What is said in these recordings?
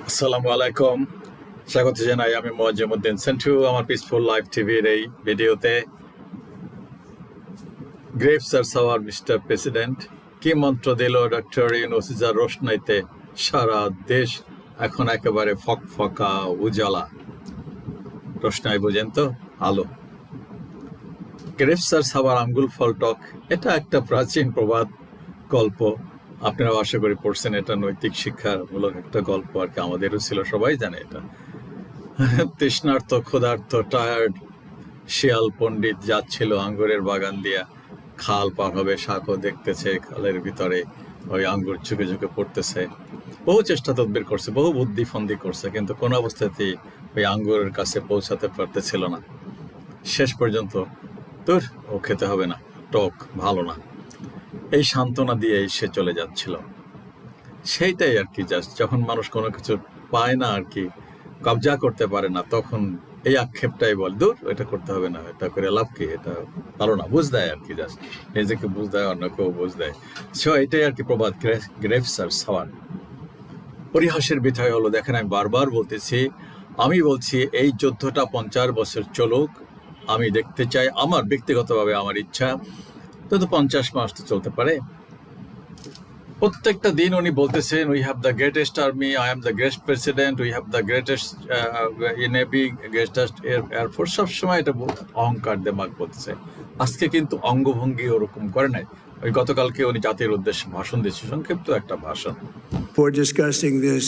আসসালামু আলাইকুম, স্বাগত জানাই। আমি মোয়াজ্জেমউদ্দিন সেন্টু আমার পিসফুল লাইফ টিভির এই ভিডিওতে। গ্রেভস আর সাওয়ার মিস্টার প্রেসিডেন্ট, কি মন্ত্র দিল ডক্টর ইউনূস রোশনাইতে সারা দেশ এখন একেবারে ফকফকা উজালা। রোশনাই বুঝেন তো, আলো। গ্রেভস আর সাওয়ার আঙ্গুল ফলটক, এটা একটা প্রাচীন প্রবাদ গল্প। আপনারা আশা করি পড়ছেন। এটা নৈতিক শিক্ষামূলক একটা গল্প আর কি, আমাদেরও ছিল, সবাই জানে এটা। তৃষ্ণার্ত ক্ষুধার্ত টায়ার্ড শিয়াল পণ্ডিত যাচ্ছিল আঙ্গুরের বাগান দিয়া, খাল পার হবে, শাকও দেখতেছে, খালের ভিতরে ওই আঙ্গুর ঝুঁকে ঝুঁকে পড়তেছে। বহু চেষ্টা তদবির করছে, বহু বুদ্ধি ফন্দি করছে, কিন্তু কোনো অবস্থাতেই ওই আঙ্গুরের কাছে পৌঁছাতে পারতেছিল না। শেষ পর্যন্ত তোর ও খেতে হবে না, টক, ভালো না, এই সান্ত্বনা দিয়ে সে চলে যাচ্ছিল। সেইটাই আর কি, জাস্ট যখন মানুষ কোনো কিছু পায় না আর কি, কবজা করতে পারে না, তখন এই আক্ষেপটাই বল, দূর এটা করতে হবে না, এটা করে লাভ কি, এটা ভালো না, বুঝ দেয় আর কি, জাস্ট নিজেকে বুঝ দেয়, অন্যকেও বুঝ দেয়। সো এটাই আর কি প্রবাদ, গ্রেভস আর সাওয়ার। পরিহাসের বিষয় হলো, দেখেন আমি বারবার বলতেছি, আমি বলছি এই যুদ্ধটা 50 বছর চলুক, আমি দেখতে চাই, আমার ব্যক্তিগতভাবে আমার ইচ্ছা তো 50 মাস তো চলতে পারে। প্রত্যেকটা দিন উনি বলতেছেন, we have the greatest army, I am the greatest president, we have the greatest navy, greatest air force, সবসময় এটা অহংকার দেমাগ বলতেছে। আজকে কিন্তু অঙ্গভঙ্গি ওরকম করে নাই। ওই গতকালকে উনি জাতির উদ্দেশ্যে ভাষণ দিয়েছে, সংক্ষিপ্ত একটা ভাষণ। For discussing this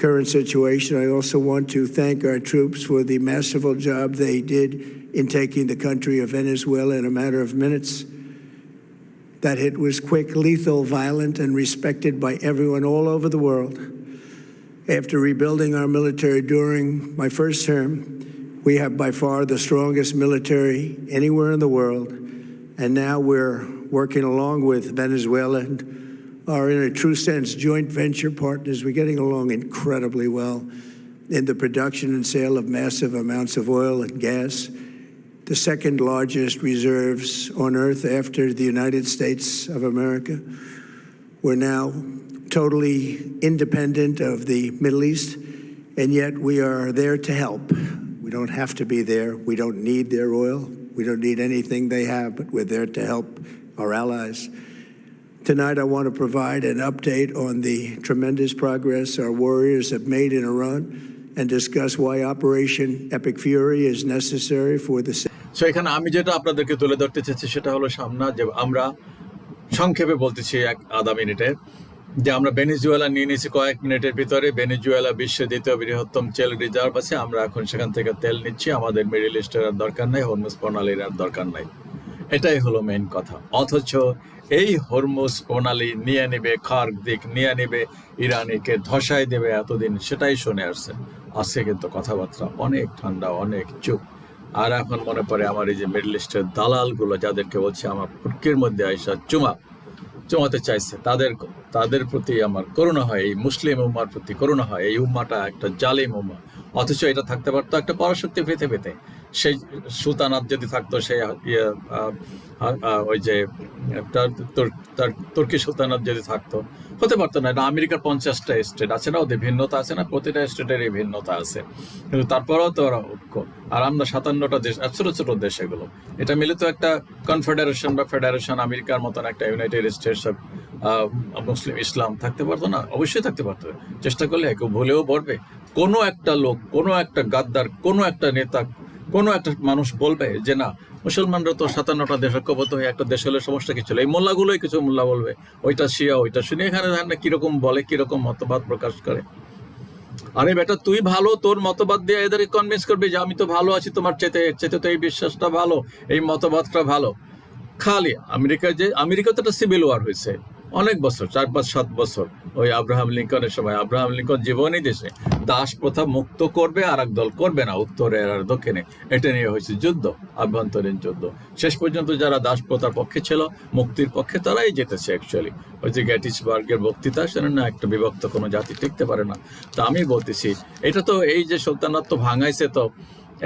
current situation, I also want to thank our troops for the masterful job they did in taking the country of Venezuela in a matter of minutes. That hit was quick, lethal, violent, and respected by everyone all over the world. After rebuilding our military during my first term, we have by far the strongest military anywhere in the world. And now we're working along with Venezuela and are in a true sense joint venture partners. We're getting along incredibly well in the production and sale of massive amounts of oil and gas, the second largest reserves on earth after the United States of America. We're now totally independent of the Middle East, and yet we are there to help. We don't have to be there. We don't need their oil. We don't need anything they have, but we're there to help our allies. Tonight, I want to provide an update on the tremendous progress our warriors have made in Iran and discuss why Operation Epic Fury is necessary for the... so এখানে আমি যেটা আপনাদেরকে তুলে ধরতে চাচ্ছি সেটা হলো, সামনা যে আমরা সংক্ষেপে বলতেছি আধা মিনিটে, যে আমরা ভেনেজুয়েলা নিয়ে নিয়েছি কয়েক মিনিটের ভিতরে। ভেনেজুয়েলা বিশ্বের দ্বিতীয় বৃহত্তম তেল রিজার্ভ আছে, আমরা এখন সেখান থেকে তেল নিচ্ছি। আমাদের মিডল ইস্টের আর দরকার নাই, হরমুজ প্রণালীর আর দরকার নাই। এটাই হলো মেইন কথা। অথচ এই হরমুজ প্রণালী নিয়ে নেবে, খার্ক দিক নিয়ে নেবে, ইরানিকে ধসাই দেবে, এতদিন সেটাই শুনে আসছে। আজকে কিন্তু কথাবার্তা অনেক ঠান্ডা, অনেক চুপ। আর এখন মনে পড়ে আমার এই যে মিডল ইস্টের দালালগুলো, যাদেরকে বলছে আমার ফুটকির মধ্যে আইসা চুমাতে চাইছে, তাদের প্রতি আমার করুণা হয়, এই মুসলিম উম্মার প্রতি করুণা হয়। এই উম্মাটা একটা জালিম উম্মা। অথচ এটা থাকতে পারতো একটা পরাশক্তি পেতে পেতে। সেই সুলতানাত যদি থাকতো, সেই ওই যে তুর্কি সুলতানাত যদি থাকতো, হতে পারতো না। এটা আমেরিকার 50টা স্টেট আছে না, ওদের ভিন্নতা আছে না, প্রতিটা স্টেটেরই ভিন্নতা আছে, কিন্তু তারপরেও তো ওরা ঐক্য। আর আমরা 57টা দেশ, ছোট ছোট দেশ এগুলো, এটা মিলে তো একটা কনফেডারেশন বা ফেডারেশন, আমেরিকার মতন একটা ইউনাইটেড স্টেটস অফ মুসলিম ইসলাম থাকতে পারতো না? অবশ্যই থাকতে পারতো। চেষ্টা করলে কেউ ভুলেও পড়বে? কোনো একটা লোক, কোনো একটা গাদ্দার, কোনো একটা নেতা, কোনো একটা মানুষ বলবে যে না, মুসলমানরা তো 57টা দেশ ঐক্যবদ্ধ হয়ে একটা দেশ হলে সমস্যা কি ছিল? এই মোল্লাগুলোই কিছু মোল্লা বলবে, ওইটা শিয়া, ওইটা শুনি। এখানে কিরকম বলে, কিরকম মতবাদ প্রকাশ করে। আরে বেটা, তুই ভালো, তোর মতবাদ দিয়ে এদের কনভিন্স করবি যে আমি তো ভালো আছি, তোমার চেতে তো এই বিশ্বাসটা ভালো, এই মতবাদটা ভালো। খালি আমেরিকা তো একটা সিভিল ওয়ার হয়েছে অনেক বছর, 4-5-7 বছর, ওই আব্রাহাম লিঙ্কনের সময়। আব্রাহাম লিঙ্কন জীবনই দেশে দাস প্রথা মুক্ত করবে, আর এক দল করবে না, উত্তরে আর দক্ষিণে। এটা নিয়ে হয়েছে যুদ্ধ, আভ্যন্তরীণ যুদ্ধ। শেষ পর্যন্ত যারা দাস প্রথার পক্ষে ছিল, মুক্তির পক্ষে, তারাই জিতেছে অ্যাকচুয়ালি। ওই যে গ্যাটিসবার্গের বক্তৃতা, সেটা না, একটা বিভক্ত কোনো জাতি টিকতে পারে না। তা আমি বলতেছি, এটা তো এই যে সুলতানাত তো ভাঙাইছে তো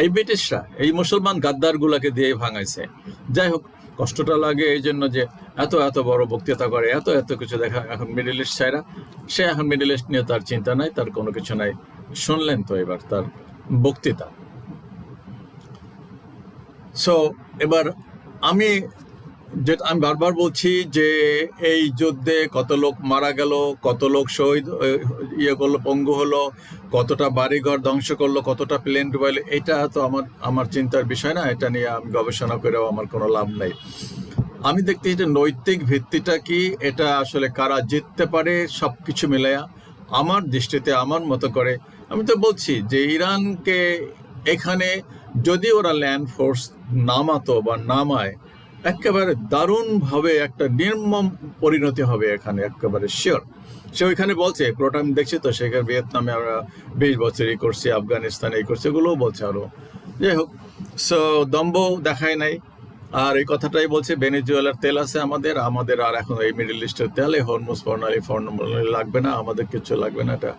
এই ব্রিটিশরা, এই মুসলমান গাদ্দারগুলোকে দিয়ে ভাঙাইছে। যাই হোক, কষ্টটা লাগে এই জন্য যে এত এত বড় বক্তৃতা করে, এত এত কিছু দেখা। এখন মিডল ইস্ট চাইরা, সে এখন মিডল ইস্ট নিয়ে তার চিন্তা নাই, তার কোনো কিছু নাই। শুনলেন তো এবার তার বক্তৃতা। সো এবার আমি আমি বারবার বলছি যে এই যুদ্ধে কত লোক মারা গেল, কত লোক শহীদ ইয়ে করলো, পঙ্গু হলো, কতটা বাড়িঘর ধ্বংস করলো, কতটা প্লেন ডুবাইলো, এটা তো আমার চিন্তার বিষয় না। এটা নিয়ে আমি গবেষণা করেও আমার কোনো লাভ নেই। আমি দেখতে যে নৈতিক ভিত্তিটা কি, এটা আসলে কারা জিততে পারে, সবকিছু মিলাইয়া আমার দৃষ্টিতে আমার মতো করে আমি তো বলছি যে ইরানকে এখানে যদি ওরা ল্যান্ড ফোর্স নামাতো বা নামায়, একেবারে দারুণভাবে একটা নির্মম পরিণতি হবে এখানে, একেবারে শিওর। সে ওইখানে বলছে, পুরোটা আমি দেখছি তো, সেখানে ভিয়েতনামে আমরা 20 বছর এই করছি, আফগানিস্তানে এই করছি, এগুলোও বলছে আরো। যাই হোক, সো দম্ভ দেখায় নাই। আর এই কথাটাই বলছে, ভেনেজুয়েলার তেল আছে আমাদের আর এখন এই মিডল ইস্টের তেল, এই হরমুজ প্রণালী লাগবে না, আমাদের কিছু লাগবে না। এটা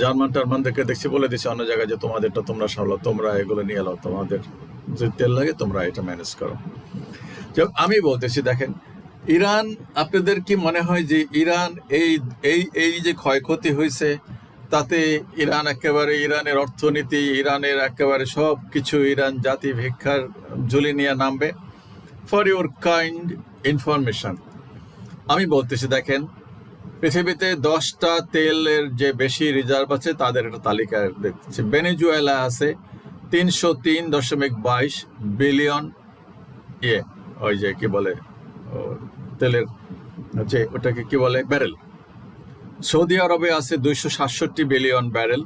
জার্মানদেরকে দেখছি বলে দিচ্ছে অন্য জায়গায় যে তোমাদেরটা তোমরা সামলাও, তোমরা এগুলো নিয়ে এলো, তোমাদের যে তেল লাগে তোমরা এটা ম্যানেজ করো। আমি বলতেছি, দেখেন ইরান, আপনাদের কি মনে হয় যে ইরান এই যে ক্ষয়ক্ষতি হয়েছে তাতে ইরান একেবারে, ইরানের অর্থনীতি, ইরানের একেবারে সব কিছু, ইরান জাতি ভিক্ষার ঝুলি নিয়ে নামবে? ফর ইউর কাইন্ড ইনফরমেশন আমি বলতেছি, দেখেন পৃথিবীতে 10টা তেলের যে বেশি রিজার্ভ আছে তাদের একটা তালিকা দেখতেছি। ভেনেজুয়েলা আছে 303.22 বিলিয়ন ওই যে কি বলে তেলের হচ্ছে ওটাকে কি বলে ব্যারেল। সৌদি আরবে আছে 267 বিলিয়ন ব্যারেল,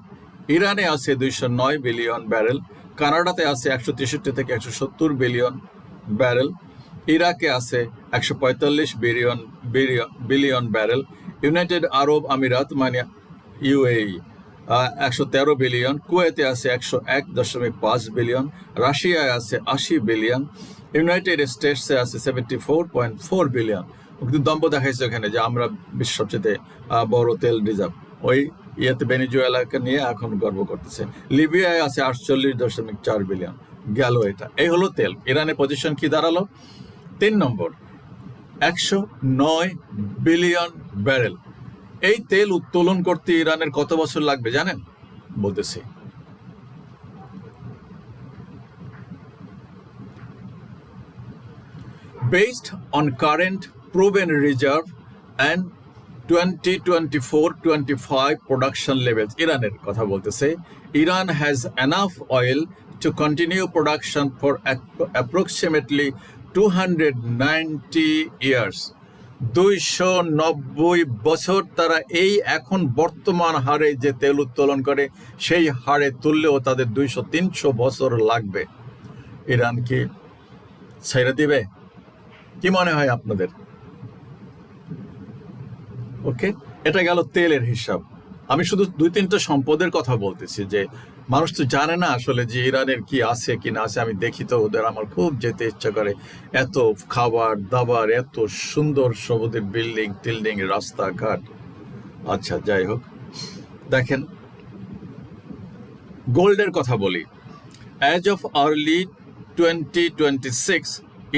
ইরানে আছে 209 বিলিয়ন ব্যারেল, কানাডাতে আছে 163 থেকে 170 বিলিয়ন ব্যারেল, ইরাকে আছে 145 বিলিয়ন ব্যারেল, ইউনাইটেড আরব আমিরাত মানে ইউএই 113 বিলিয়ন, কুয়েতে আছে 101.5 বিলিয়ন, রাশিয়ায় আছে 80 বিলিয়ন, ইউনাইটেড স্টেটসে আছে 74.4 বিলিয়ন। কিন্তু দম্ভ দেখাইছে ওখানে যে আমরা বিশ্বের সবচেয়ে বড় তেল রিজার্ভ, ওই ইয়েতে ভেনেজুয়েলাকে নিয়ে এখন গর্ব করতেছে। লিবিয়ায় আছে 48.4 বিলিয়ন। গেল এটা, এই হলো তেল। ইরানের পজিশন কি দাঁড়ালো? 3 নম্বর, 109 বিলিয়ন ব্যারেল। এই তেল উত্তোলন করতে ইরানের কত বছর লাগবে জানেন? বলতেছি, based on current proven reserve and 2024-25 production levels, ইরানের কথা বলতেছে, Iran has enough oil to continue production for approximately 290 years. 290 বছর তারা এই এখন বর্তমান হারে যে তেল উত্তোলন করে সেই হারে তুললেও তাদের 200-300 বছর লাগবে। ইরান কি ছেড়ে দিবে? কি মনে হয় আপনাদের? ওকে, এটা গেল তেলের হিসাব। আমি শুধু 2-3টা সম্পদের কথা বলতেছি যে মানুষ তো জানে না আসলে যে ইরানের কি আছে কি না আছে। আমি দেখি তো ওদের, আমার খুব যেতে ইচ্ছা করে। এত খাবার দাবার, এত সুন্দর সবুজের বিল্ডিং টিল্ডিং, রাস্তাঘাট। আচ্ছা, যাই হোক, দেখেন গোল্ডের কথা বলি। As of early 2026,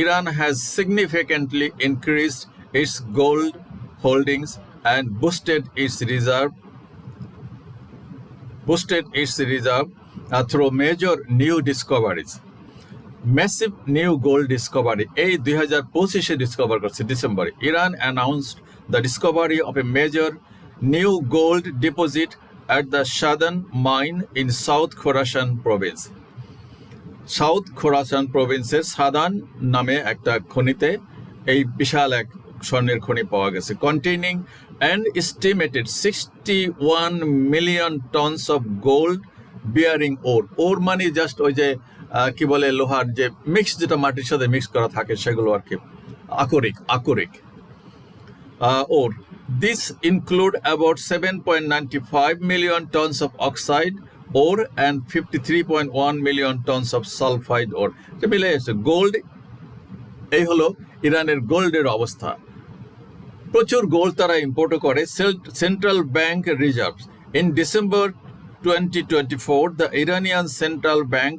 Iran has significantly increased its gold holdings and boosted its reserve through major new discoveries. Massive new gold discovery. এই 2025-এ ডিসকভার করছে ডিসেম্বরে। Iran announced the discovery of a major new gold deposit at the Shadan mine in South Khorasan province. South Khorasan প্রভিন্সের সাদান নামে একটা খনিতে এই বিশাল এক স্বর্ণের খনি পাওয়া গেছে, containing an estimated 61 million tons of gold bearing ore. ওর মানে জাস্ট ওই যে কি বলে লোহার যে মিক্স, যেটা মাটির সাথে মিক্স করা থাকে সেগুলো আর কি, আকরিক ore. This include about 7.95 million tons of oxide ore and 53.1 million tons of sulfide ore. এটা মিলে আছে গোল্ড। এই হলো ইরানের গোল্ডের অবস্থা। প্রচুর গোল্ড তারা ইম্পোর্ট করে। Central bank reserves. In December 2024, the Iranian central bank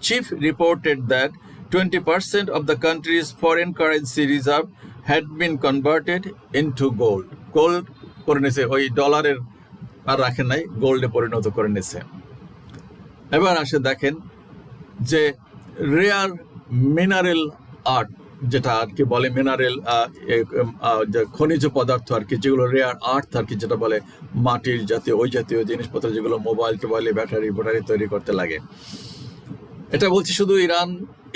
chief reported that 20% of the country's foreign currency reserve had been converted into gold. Gold করে নিছে, ওই ডলারের আর রাখে নাই, গোল্ডে পরিণত করে নিছে। এবার আসে দেখেন যে রেয়ার মিনারেল আর্ট, যেটা আর কি বলে মিনারেল খনিজ পদার্থ আর কি, যেগুলো রেয়ার আর্থ আর কি, যেটা বলে মাটির জাতীয় ওই জাতীয় জিনিসপত্র যেগুলো মোবাইল টোবাইলে ব্যাটারি তৈরি করতে লাগে। এটা বলছি শুধু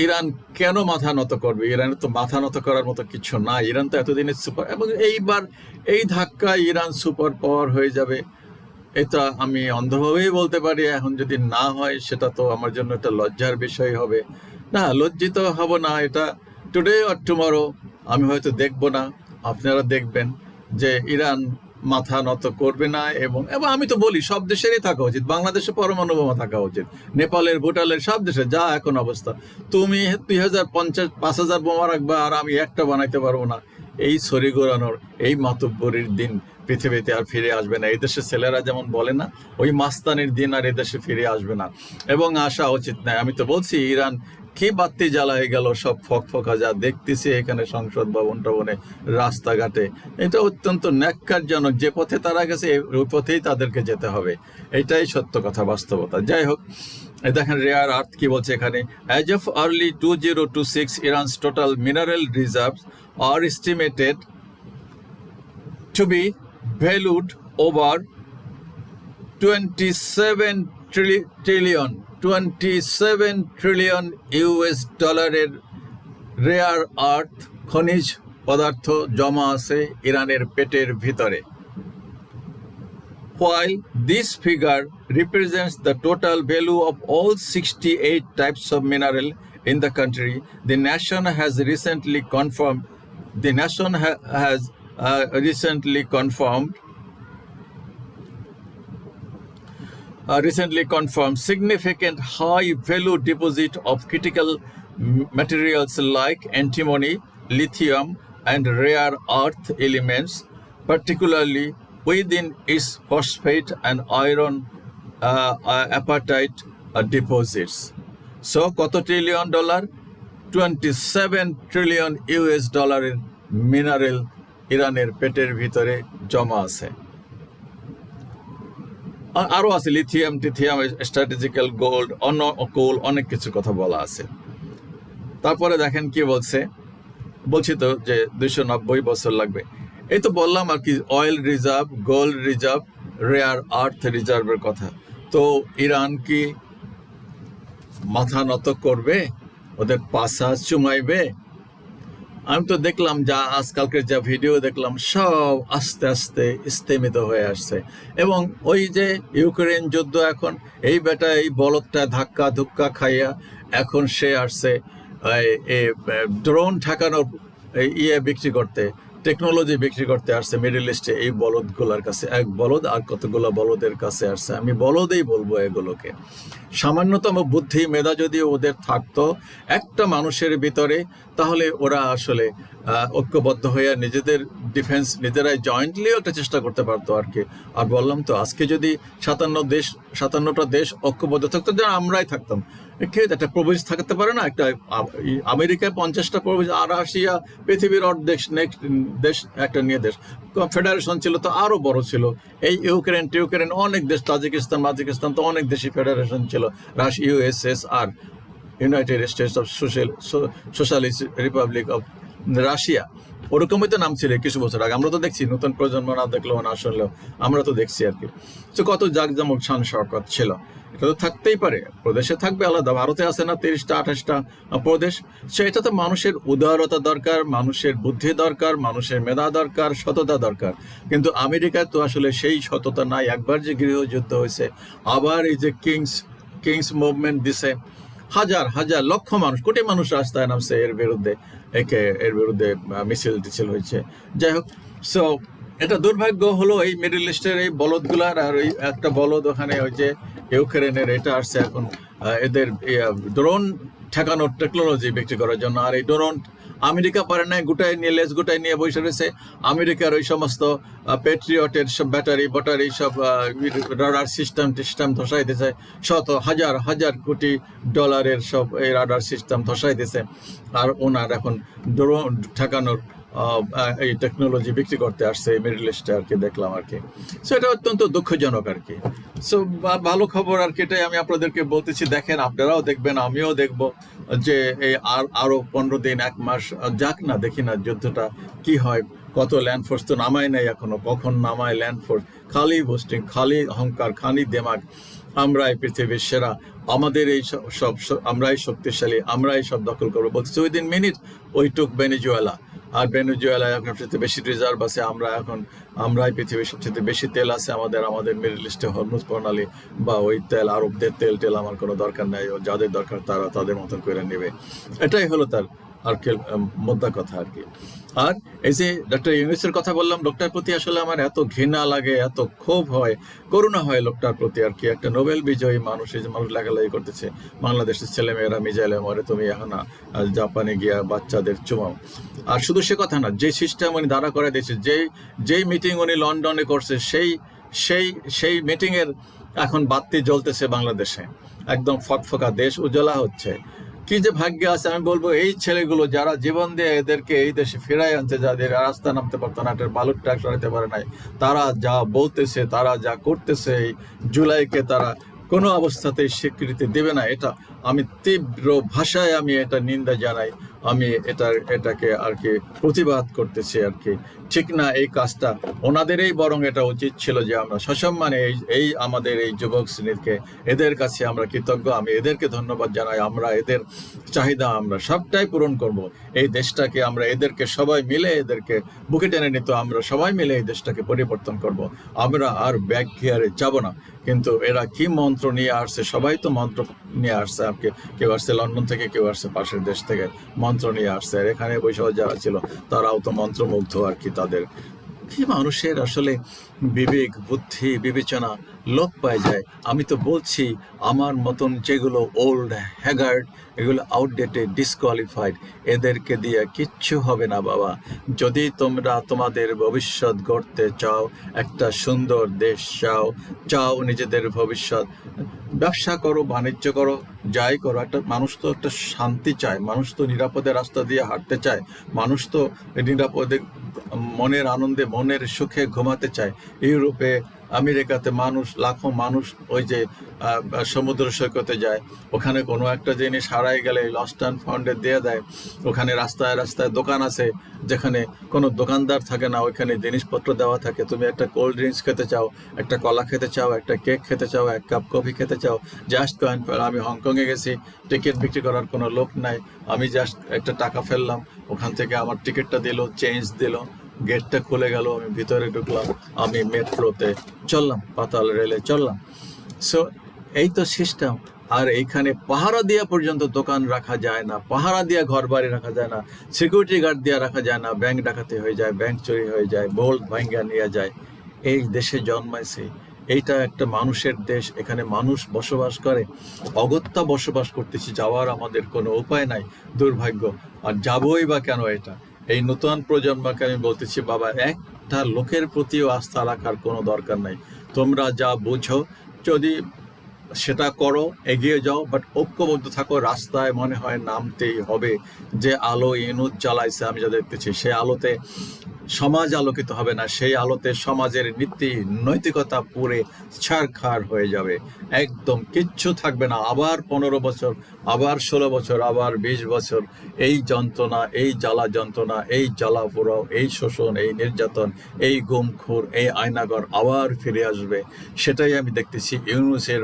ইরান কেন মাথা নত করবে? ইরানের তো মাথা নত করার মতো কিছু না। ইরান তো এতদিনের সুপার, এবং এইবার এই ধাক্কায় ইরান সুপার পাওয়ার হয়ে যাবে, এটা আমি অন্ধভাবেই বলতে পারি। এখন যদি না হয় সেটা তো আমার জন্য একটা লজ্জার বিষয় হবে। না, লজ্জিত হব না। এটা টুডে অর টুমরো আমি হয়তো দেখব না, আপনারা দেখবেন যে ইরান মাথা নত করবে না। এবং আমি তো বলি সব দেশেরই থাকা উচিত, বাংলাদেশে পরমাণু বোমা থাকা উচিত, নেপালের ভুটানের সব দেশে যা এখন অবস্থা। তুমি 2050 5,000 বোমা রাখবা আর আমি একটা বানাইতে পারবো না, এই ছড়ি ঘোরানোর এই মাতব্বরির দিন পৃথিবীতে আর ফিরে আসবে না। এই দেশের ছেলেরা যেমন বলে না, ওই মাস্তানির দিন আর এদেশে ফিরে আসবে না, এবং আসা উচিত নয়। আমি তো বলছি ইরান কি বাতি জ্বালায় গেল, সব ফকফকা যা দেখতেছি এখানে সংসদ ভবন টবনে রাস্তাঘাটে, এটা অত্যন্ত ন্যাক্কারজনক। যে পথে তারা গেছে ওই পথেই তাদেরকে যেতে হবে, এটাই সত্য কথা, বাস্তবতা। যাই হোক, দেখেন রেয়ার আর্থ কি বলছে এখানে। As of early 2026 Iran's total mineral reserves are estimated to be valued over 27 trillion US ডলারের রেয়ার আর্থ খনিজ পদার্থ জমা আছে ইরানের পেটের ভিতরে। While this figure represents the total value of all 68 types of mineral in the country, the nation has recently confirmed significant high value deposit of critical materials like antimony, lithium, and rare earth elements, particularly within its phosphate and iron apatite deposits. So, কত trillion dollar? 27 trillion US ডলারের mineral ইরানের পেটের ভিতরে জমা আছে। আরো আছে lithium, টিথিয়াম, strategical gold, কোল, অনেক কিছু কথা বলা আছে। তারপরে দেখেন কি বলছি তো যে 290 বছর লাগবে। এই তো বললাম আর কি, oil reserve, gold reserve, rare earth রিজার্ভের কথা। তো ইরান কি মাথা নত করবে? ওদের পাশা চুমাইবে? আমি তো দেখলাম যা আজকালকের যা ভিডিও দেখলাম, সব আস্তে আস্তে স্থিমিত হয়ে আসছে। এবং ওই যে ইউক্রেন যুদ্ধ, এখন এই বেটা এই বলদটা ধাক্কা ধুক্কা খাইয়া এখন সে আসছে ড্রোন ঠেকানোর বিক্রি করতে, টেকনোলজি বিক্রি করতে আসছে মিডল ইস্টে। এই বলদগুলোর কাছে, এক বলদ আর কতগুলো বলদের কাছে আসছে। আমি বলদেই বলবো এগুলোকে। সামান্যতম বুদ্ধি মেধা যদি ওদের থাকতো একটা মানুষের ভিতরে, তাহলে ওরা আসলে ঐক্যবদ্ধ হয়ে নিজেদের ডিফেন্স নিজেরাই জয়েন্টলিও একটা চেষ্টা করতে পারতো আর কি। আর বললাম তো, আজকে যদি 57টা দেশ ঐক্যবদ্ধ থাকতো, যেন আমরাই থাকতাম, একটা প্রভিন্স থাকতে পারে না, একটা আমেরিকায় 50টা প্রভিন্স, আর রাশিয়া পৃথিবীর অর্ধেক দেশ একটা নিয়ে দেশ, ফেডারেশন ছিল তো আরো বড় ছিল। এই ইউক্রেন অনেক দেশ, তাজিকিস্তান তো অনেক দেশই ফেডারেশন ছিল। USSR, United states of socialist Republic of Russia, ওরকমই তো নাম ছিল কিছু বছর আগে। আমরা তো দেখছি, নতুন প্রজন্ম না দেখলেও না শুনলেও আমরা তো দেখছি আর কি। তো কত জাঁকজমক শান শওকত ছিল, এটা তো থাকতেই পারে। প্রদেশে থাকবে আলাদা, ভারতে আছে না 30টা 28টা প্রদেশ। সেটা তো মানুষের উদারতা দরকার, মানুষের বুদ্ধি দরকার, মানুষের মেধা দরকার, সততা দরকার। কিন্তু আমেরিকায় তো আসলে সেই সততা নাই। একবার যে গৃহযুদ্ধ হয়েছে, আবার এই যে কিংস মুভমেন্ট দিছে, হাজার লক্ষ মানুষ, কোটি মানুষ রাস্তায় নামছে এর বিরুদ্ধে মিছিল টিছিল হয়েছে। যাই হোক, সো এটা দুর্ভাগ্য হলো এই মিডল ইস্টের এই বলদগুলার। আর ওই একটা বলদ ওখানে ওই যে ইউক্রেনের, এটা আসছে এখন এদের ড্রোন ঠেকানোর টেকনোলজি বিক্রি করার জন্য। আর এই ড্রোন আমেরিকা পারে নাই, গুটাই নিয়ে লেজ গুটাই নিয়ে বসে রয়েছে। আমেরিকার ওই সমস্ত পেট্রিয়টের সব ব্যাটারি সব রাডার সিস্টেম ধসাই দিয়েছে, শত হাজার হাজার কোটি ডলারের সব এই রাডার সিস্টেম ধসাই দিয়েছে। আর ওনার এখন ড্রোন ঠেকানোর এই টেকনোলজি বিক্রি করতে আসছে মিডল ইস্টে আর কি, দেখলাম আর কি। সো এটা অত্যন্ত দুঃখজনক আর কি। সো ভালো খবর আর কি, এটাই আমি আপনাদেরকে বলতেছি। দেখেন, আপনারাও দেখবেন, আমিও দেখব যে এই আরো 15 দিন 1 মাস যাক না, দেখি না যুদ্ধটা কি হয়। কত ল্যান্ড ফোর্স তো নামায় নাই এখনো, কখন নামায় ল্যান্ড ফোর্স? খালি বোস্টিং, খালি অহংকার, খালি দেমাগ। আমরাই পৃথিবীর সেরা, আমাদের এই সব আমরাই শক্তিশালী, আমরাই সব দখল করবো বলতেছে। উইদিন মিনিট ওই টুক ভেনেজুয়েলা, আর ভেনেজুয়েলায় এখন সবচেয়ে বেশি রিজার্ভ আছে। আমরাই পৃথিবীর সবচেয়ে বেশি তেল আছে আমাদের মিডল ইস্টে হরমুজ প্রণালী বা ওই তেল, আরবদের তেল আমার কোনো দরকার নাই, যাদের দরকার তারা তাদের মতন করে নেবে। এটাই হলো তার আর কি মোদ্দা কথা আর কি। আর এই যে ডক্টর ইউনূসের কথা বললাম, লোকটার প্রতি আসলে আমার এত ঘৃণা লাগে, এত ক্ষোভ হয়, করুণা হয় লোকটার প্রতি আর কি। একটা নোবেল বিজয়ী মানুষ, এই যে মানুষ লাগালাগি করতেছে, বাংলাদেশের ছেলেমেয়েরা মিজাইলে মরে, তুমি এখন জাপানে গিয়া বাচ্চাদের চুমাও। আর শুধু সে কথা না, যে সিস্টেম উনি দাঁড়া করে দিয়েছে, যেই মিটিং উনি লন্ডনে করছে, সেই মিটিংয়ের এখন বাতি জ্বলতেছে বাংলাদেশে, একদম ফকফকা, দেশ উজ্জ্বলা হচ্ছে। কি যে ভাগ্য আছে আমি বলবো এই ছেলেগুলো, যারা জীবন দিয়ে এদেরকে এই দেশে ফেরাই আনছে, যাদের রাস্তা নামতে পারতো না, একটা বালুর ট্রাক সরাতে পারে নাই, তারা যা বলতেছে, তারা যা করতেছে, এই জুলাইকে তারা কোনো অবস্থাতেই স্বীকৃতি দেবে না। এটা আমি তীব্র ভাষায় আমি এটা নিন্দা জানাই, আমি এটাকে আর কি প্রতিবাদ করতেছি আর কি। ঠিক না, এই কাজটা ওনাদেরই বরং এটা উচিত ছিল যে আমরা সসম্মানে এই আমাদের এই যুবক শ্রেণীকে, এদের কাছে আমরা কৃতজ্ঞ, আমি এদেরকে ধন্যবাদ জানাই। আমরা এদের চাহিদা আমরা সবটাই পূরণ করব। এই দেশটাকে আমরা এদেরকে সবাই মিলে এদেরকে বুকে টেনে নিত, আমরা সবাই মিলে এই দেশটাকে পরিবর্তন করব। আমরা আর ব্যাক গিয়ারে যাব না। কিন্তু এরা কি মন্ত্র নিয়ে আসছে, সবাই তো মন্ত্র নিয়ে আসছে। আপনি কেউ আসছে লন্ডন থেকে, কেউ আসছে পাশের দেশ থেকে, মন্ত্র নিয়ে আসছে। আর এখানে বৈশাখ যারা ছিল তারাও তো মন্ত্রমুগ্ধ আর কি। তাদের কি মানুষের আসলে বিবেক, বুদ্ধি, বিবেচনা লোপ পায় যায়। আমি তো বলছি, আমার মতন যেগুলো ওল্ড হ্যাগার্ড, এগুলো আউটডেটেড, ডিসকোয়ালিফাইড, এদেরকে দিয়ে কিচ্ছু হবে না বাবা। যদি তোমরা তোমাদের ভবিষ্যৎ গড়তে চাও, একটা সুন্দর দেশ চাও নিজেদের ভবিষ্যৎ, ব্যবসা করো, বাণিজ্য করো, যাই করো, একটা মানুষ তো একটা শান্তি চায়, মানুষ তো নিরাপদে রাস্তা দিয়ে হাঁটতে চায়, মানুষ তো নিরাপদে মনের আনন্দে, মনের সুখে ঘুমাতে চায়। ইউরোপে, আমেরিকাতে লাখো মানুষ ওই যে সমুদ্র সৈকতে যায়, ওখানে কোনো একটা জিনিস হারাই গেলে লস্ট অ্যান্ড ফাউন্ডে দিয়ে দেয়। ওখানে রাস্তায় দোকান আছে যেখানে কোনো দোকানদার থাকে না, ওইখানে জিনিসপত্র দেওয়া থাকে। তুমি একটা কোল্ড ড্রিঙ্কস খেতে চাও, একটা কলা খেতে চাও, একটা কেক খেতে চাও, 1 কাপ কফি খেতে চাও, জাস্ট কয়েন। আমি হংকংয়ে গেছি, টিকিট বিক্রি করার কোনো লোক নাই, আমি জাস্ট একটা টাকা ফেললাম, ওখান থেকে আমার টিকিটটা দিল, চেঞ্জ দিল, গেটটা খুলে গেল, আমি ভিতরে ঢুকলাম, আমি মেট্রোতে চললাম, পাতাল রেলে চললাম। সো এই তো সিস্টেম। আর এইখানে পাহারা দিয়া পর্যন্ত দোকান রাখা যায় না, পাহারা দিয়া ঘর বাড়ি রাখা যায় না, সিকিউরিটি গার্ড দিয়া রাখা যায় না, ব্যাংক ডাকাতি হয়ে যায়, ব্যাংক চুরি হয়ে যায়, বোল্ট ভাঙ্গা নিয়ে যায়। এই দেশে জন্মাইছে, এইটা একটা মানুষের দেশ, এখানে মানুষ বসবাস করে, অগত্যা বসবাস করতেছি, যাওয়ার আমাদের কোনো উপায় নাই, দুর্ভাগ্য। আর যাবই বা কেন? এটা এই নতুন প্রজন্মকে আমি বলতেছি, বাবা, একটা লোকের প্রতিও আস্থা রাখার কোনো দরকার নাই। তোমরা যা বুঝো যদি সেটা করো, এগিয়ে যাও, বাট ঐক্যবদ্ধ থাকো। রাস্তায় মনে হয় নামতেই হবে। যে আলো ইউনূস জ্বালাইছে আমি যা দেখতেছি, সে আলোতে সমাজ আলোকিত হবে না, সেই আলোতে সমাজের নীতি নৈতিকতা পুরে ছারখার হয়ে যাবে, একদম কিচ্ছু থাকবে না। আবার 15 বছর, আবার 16 বছর, আবার 20 বছর এই যন্ত্রণা, এই জ্বালা যন্ত্রণা, এই জ্বালা পোড়াও, এই শোষণ, এই নির্যাতন, এই গুমখুর, এই আয়নাগর আবার ফিরে আসবে। সেটাই আমি দেখতেছি ইউনূসের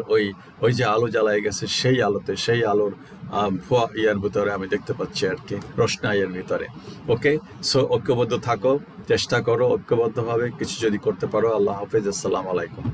ওই যে আলো জ্বালায় গেছে, সেই আলোতে, সেই আলোর ভুয়া ইয়ার ভিতরে আমি দেখতে পাচ্ছি আর কি, রোশনাইয়ের ভিতরে। ওকে, সো ঐক্যবদ্ধ থাকো, চেষ্টা করো ঐক্যবদ্ধভাবে কিছু যদি করতে পারো। আল্লাহ হাফেজ, আসসালামু আলাইকুম।